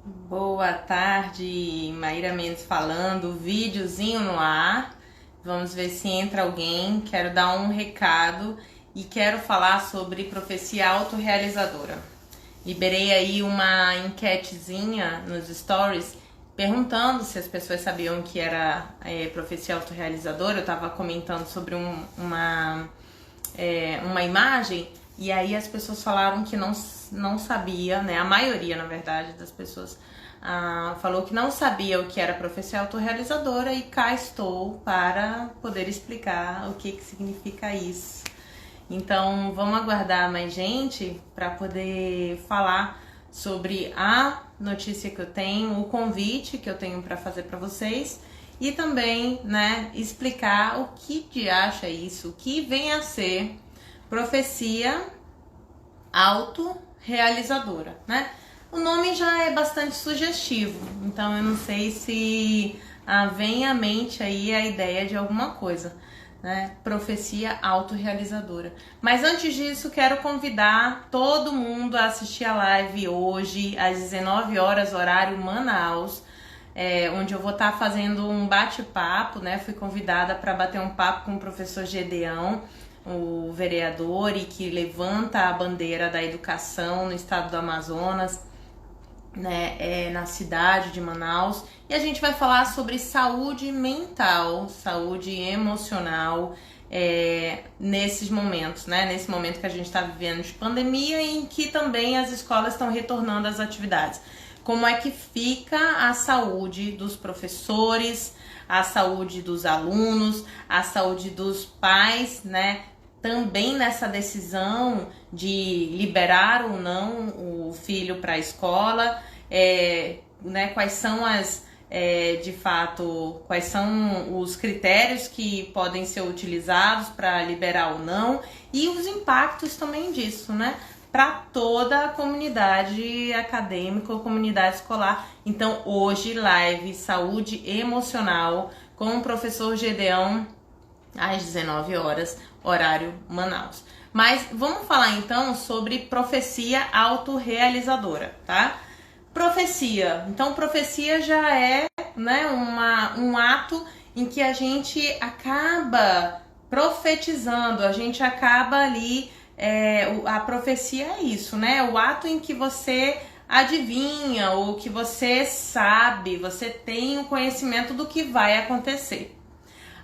Boa tarde, Maíra Mendes falando, videozinho no ar. Vamos ver se entra alguém. Quero dar um recado e quero falar sobre profecia autorrealizadora. Liberei aí uma enquetezinha nos stories perguntando se as pessoas sabiam que era profecia autorrealizadora. Eu estava comentando sobre uma imagem e aí as pessoas falaram que não sabia, né? A maioria, na verdade, das pessoas falou que não sabia o que era profecia autorrealizadora e cá estou para poder explicar o que significa isso. Então vamos aguardar mais gente para poder falar sobre a notícia que eu tenho, o convite que eu tenho para fazer para vocês e também, né, explicar o que de acha isso, o que vem a ser profecia autorrealizadora, né? O nome já é bastante sugestivo, então eu não sei se vem à mente aí a ideia de alguma coisa, né? Profecia autorrealizadora. Mas antes disso, quero convidar todo mundo a assistir a live hoje, às 19 horas, horário Manaus, onde eu vou estar fazendo um bate-papo, né? Fui convidada para bater um papo com o professor Gedeão, o vereador e que levanta a bandeira da educação no estado do Amazonas, né, na cidade de Manaus, e a gente vai falar sobre saúde mental, saúde emocional, nesses momentos, né, nesse momento que a gente está vivendo de pandemia e em que também as escolas estão retornando às atividades. Como é que fica a saúde dos professores, a saúde dos alunos, a saúde dos pais, né? Também nessa decisão de liberar ou não o filho para a escola, né, quais são de fato, quais são os critérios que podem ser utilizados para liberar ou não e os impactos também disso, né, para toda a comunidade acadêmica ou comunidade escolar. Então, hoje, live Saúde Emocional com o professor Gedeão, às 19 horas, horário Manaus. Mas vamos falar então sobre profecia autorrealizadora, tá? Profecia. Então, profecia já é, né, um ato em que a gente acaba profetizando, a gente acaba ali, a profecia é isso, né? O ato em que você adivinha ou que você sabe, você tem o conhecimento do que vai acontecer.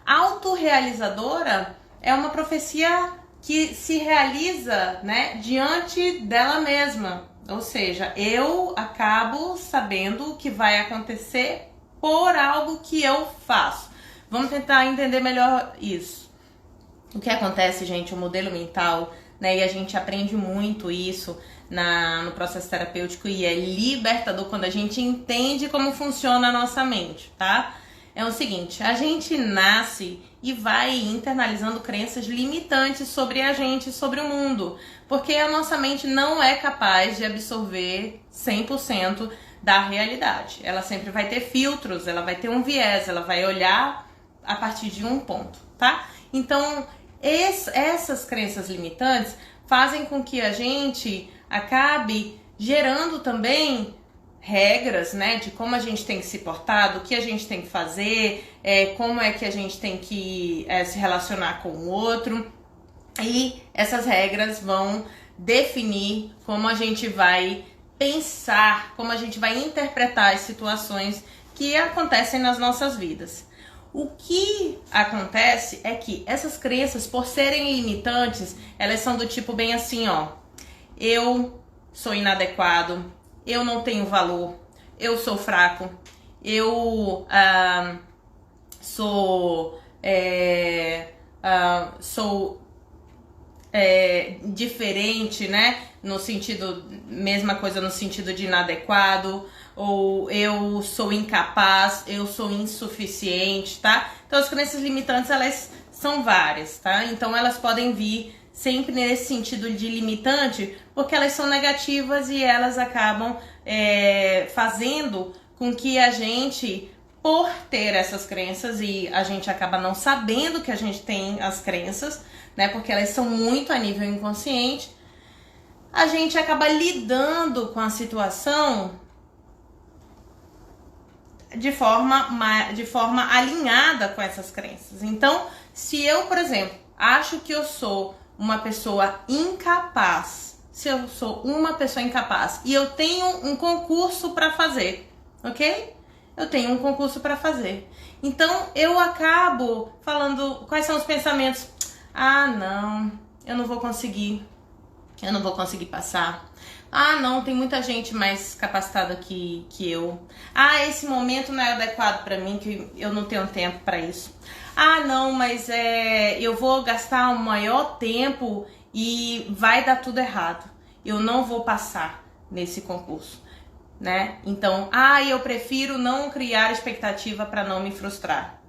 Autorrealizadora é uma profecia que se realiza, né, diante dela mesma. Ou seja, eu acabo sabendo o que vai acontecer por algo que eu faço. Vamos tentar entender melhor isso. O que acontece, gente, o modelo mental, né, e a gente aprende muito isso no processo terapêutico e é libertador quando a gente entende como funciona a nossa mente, tá? É o seguinte, a gente nasce e vai internalizando crenças limitantes sobre a gente, sobre o mundo, porque a nossa mente não é capaz de absorver 100% da realidade. Ela sempre vai ter filtros, ela vai ter um viés, ela vai olhar a partir de um ponto, tá? Então, essas crenças limitantes fazem com que a gente acabe gerando também regras, né, de como a gente tem que se portar, do que a gente tem que fazer, como é que a gente tem que se relacionar com o outro. E essas regras vão definir como a gente vai pensar, como a gente vai interpretar as situações que acontecem nas nossas vidas. O que acontece é que essas crenças, por serem limitantes, elas são do tipo bem assim, ó. Eu sou inadequado, eu não tenho valor, eu sou fraco, eu sou diferente, né? No sentido, mesma coisa no sentido de inadequado, ou eu sou incapaz, eu sou insuficiente, tá? Então as crenças limitantes, elas são várias, tá? Então elas podem vir sempre nesse sentido de limitante, porque elas são negativas e elas acabam fazendo com que a gente, por ter essas crenças, e a gente acaba não sabendo que a gente tem as crenças, né, porque elas são muito a nível inconsciente, a gente acaba lidando com a situação de forma alinhada com essas crenças. Então, se eu, por exemplo, acho que eu sou uma pessoa incapaz, se eu sou uma pessoa incapaz e eu tenho um concurso para fazer, ok? Eu tenho um concurso para fazer. Então, eu acabo falando quais são os pensamentos. Ah, não, eu não vou conseguir. Eu não vou conseguir passar. Ah, não, tem muita gente mais capacitada que eu. Ah, esse momento não é adequado para mim, que eu não tenho tempo para isso. Ah, não, mas eu vou gastar o maior tempo e vai dar tudo errado. Eu não vou passar nesse concurso, né? Então, eu prefiro não criar expectativa para não me frustrar.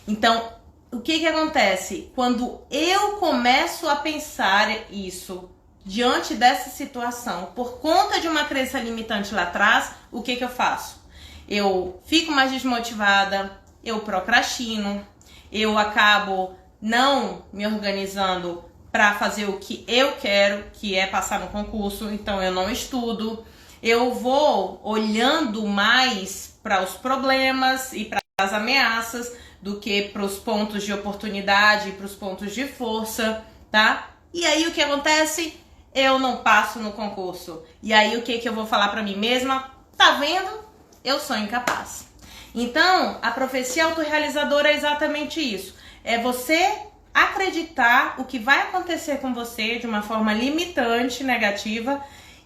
Então, o que acontece? Quando eu começo a pensar isso diante dessa situação, por conta de uma crença limitante lá atrás, o que eu faço? Eu fico mais desmotivada, eu procrastino, eu acabo não me organizando para fazer o que eu quero, que é passar no concurso, então eu não estudo, eu vou olhando mais para os problemas e para as ameaças do que para os pontos de oportunidade e para os pontos de força, tá? E aí o que acontece? Eu não passo no concurso. E aí o que eu vou falar para mim mesma? Tá vendo? Eu sou incapaz. Então, a profecia autorrealizadora é exatamente isso. É você acreditar o que vai acontecer com você de uma forma limitante, negativa.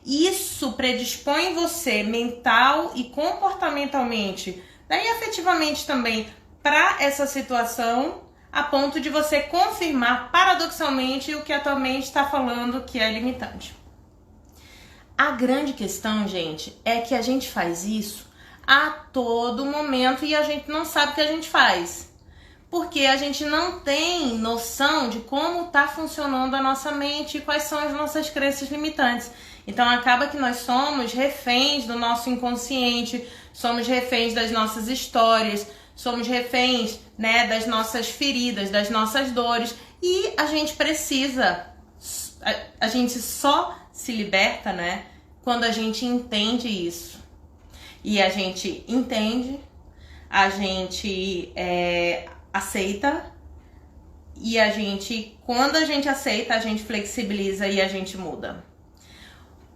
Isso predispõe você mental e comportamentalmente, daí afetivamente também, para essa situação, a ponto de você confirmar paradoxalmente o que a tua mente está falando que é limitante. A grande questão, gente, é que a gente faz isso a todo momento e a gente não sabe o que a gente faz. Porque a gente não tem noção de como está funcionando a nossa mente e quais são as nossas crenças limitantes. Então acaba que nós somos reféns do nosso inconsciente, somos reféns das nossas histórias, somos reféns, né, das nossas feridas, das nossas dores, e a gente precisa, a gente só se liberta, né, quando a gente entende isso. E a gente entende, a gente aceita, e quando a gente aceita, a gente flexibiliza e a gente muda.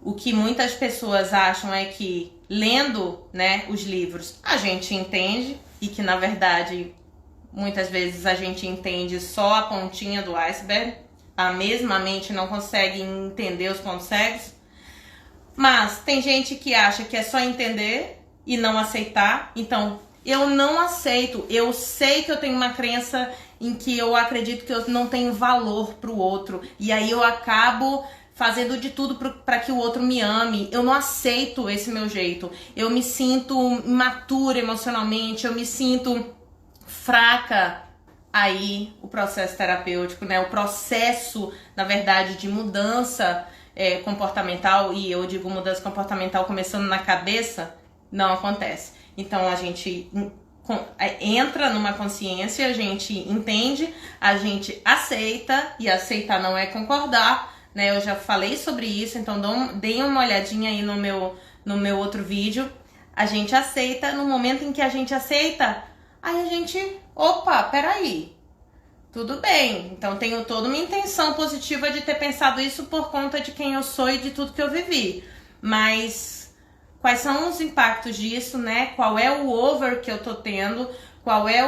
O que muitas pessoas acham é que lendo, né, os livros, a gente entende, e que na verdade muitas vezes a gente entende só a pontinha do iceberg, a mesma mente não consegue entender os pontos cegos. Mas tem gente que acha que é só entender e não aceitar. Então, eu não aceito, eu sei que eu tenho uma crença em que eu acredito que eu não tenho valor pro outro, e aí eu acabo fazendo de tudo para que o outro me ame. Eu não aceito esse meu jeito. Eu me sinto imatura emocionalmente, eu me sinto fraca. Aí o processo terapêutico, né? O processo, na verdade, de mudança comportamental, e eu digo mudança comportamental começando na cabeça, não acontece. Então a gente entra numa consciência, a gente entende, a gente aceita, e aceitar não é concordar, né? Eu já falei sobre isso, então deem uma olhadinha aí no meu outro vídeo. A gente aceita, no momento em que a gente aceita, aí a gente, opa, peraí, tudo bem, então tenho toda uma intenção positiva de ter pensado isso por conta de quem eu sou e de tudo que eu vivi, mas quais são os impactos disso, né? Qual é o over que eu tô tendo, qual é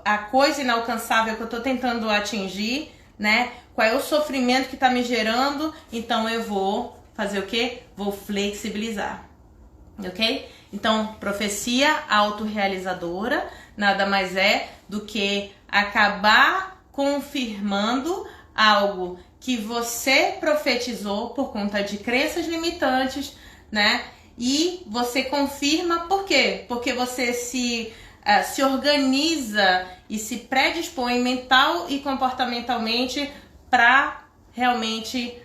a coisa inalcançável que eu tô tentando atingir, né? Qual é o sofrimento que tá me gerando? Então eu vou fazer o quê? Vou flexibilizar, ok? Então, profecia autorrealizadora nada mais é do que acabar confirmando algo que você profetizou por conta de crenças limitantes, né? E você confirma por quê? Porque você se organiza e se predispõe mental e comportamentalmente para realmente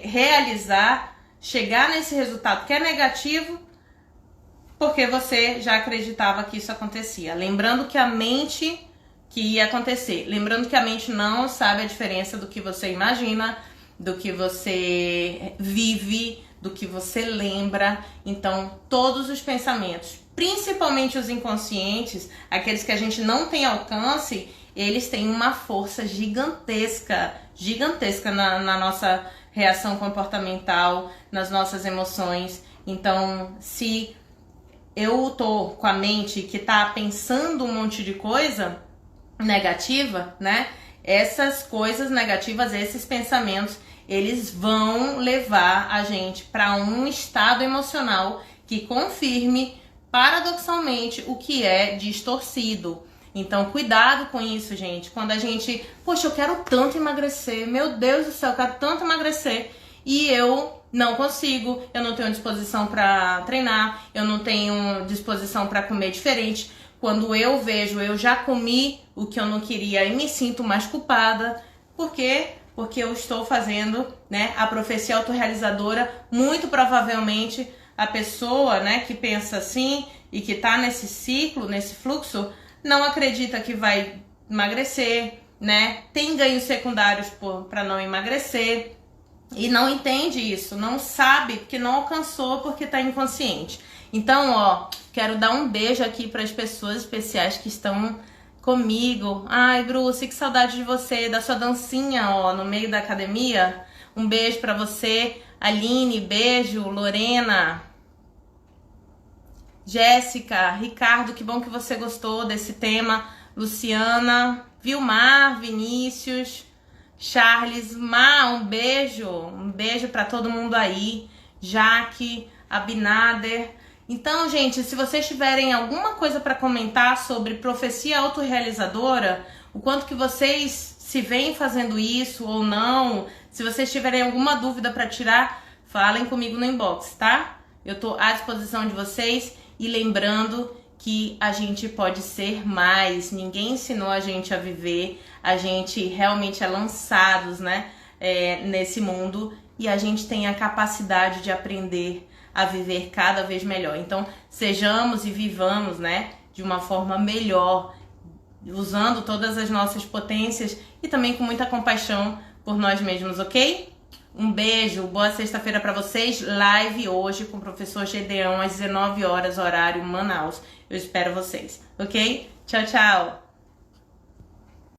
realizar, chegar nesse resultado que é negativo, porque você já acreditava que isso acontecia. Lembrando que a mente que ia acontecer. Lembrando que a mente não sabe a diferença do que você imagina, do que você vive, do que você lembra. Então, todos os pensamentos principalmente os inconscientes, aqueles que a gente não tem alcance, eles têm uma força gigantesca, gigantesca na nossa reação comportamental, nas nossas emoções. Então, se eu tô com a mente que tá pensando um monte de coisa negativa, né? Essas coisas negativas, esses pensamentos, eles vão levar a gente para um estado emocional que confirme paradoxalmente o que é distorcido. Então, cuidado com isso, gente. Quando a gente, poxa, eu quero tanto emagrecer, meu Deus do céu, eu quero tanto emagrecer e eu não consigo, eu não tenho disposição para treinar, eu não tenho disposição para comer diferente. Quando eu vejo, eu já comi o que eu não queria e me sinto mais culpada. Por quê? Porque eu estou fazendo, né, a profecia autorrealizadora. Muito provavelmente a pessoa, né, que pensa assim e que está nesse ciclo, nesse fluxo, não acredita que vai emagrecer, né? Tem ganhos secundários para não emagrecer e não entende isso, não sabe porque não alcançou porque está inconsciente. Então, ó, quero dar um beijo aqui para as pessoas especiais que estão comigo. Ai, Bruce, que saudade de você, da sua dancinha, ó, no meio da academia. Um beijo para você, Aline, beijo, Lorena, Jéssica, Ricardo, que bom que você gostou desse tema, Luciana, Vilmar, Vinícius, Charles, um beijo para todo mundo aí, Jaque, Abinader. Então, gente, se vocês tiverem alguma coisa para comentar sobre profecia autorrealizadora, o quanto que vocês se veem fazendo isso ou não, se vocês tiverem alguma dúvida para tirar, falem comigo no inbox, tá? Eu tô à disposição de vocês e lembrando que a gente pode ser mais, ninguém ensinou a gente a viver, a gente realmente é lançados, né, nesse mundo e a gente tem a capacidade de aprender a viver cada vez melhor. Então, sejamos e vivamos, né, de uma forma melhor, usando todas as nossas potências e também com muita compaixão por nós mesmos, ok? Um beijo, boa sexta-feira para vocês. Live hoje com o professor Gedeão às 19 horas, horário Manaus. Eu espero vocês, ok? Tchau, tchau!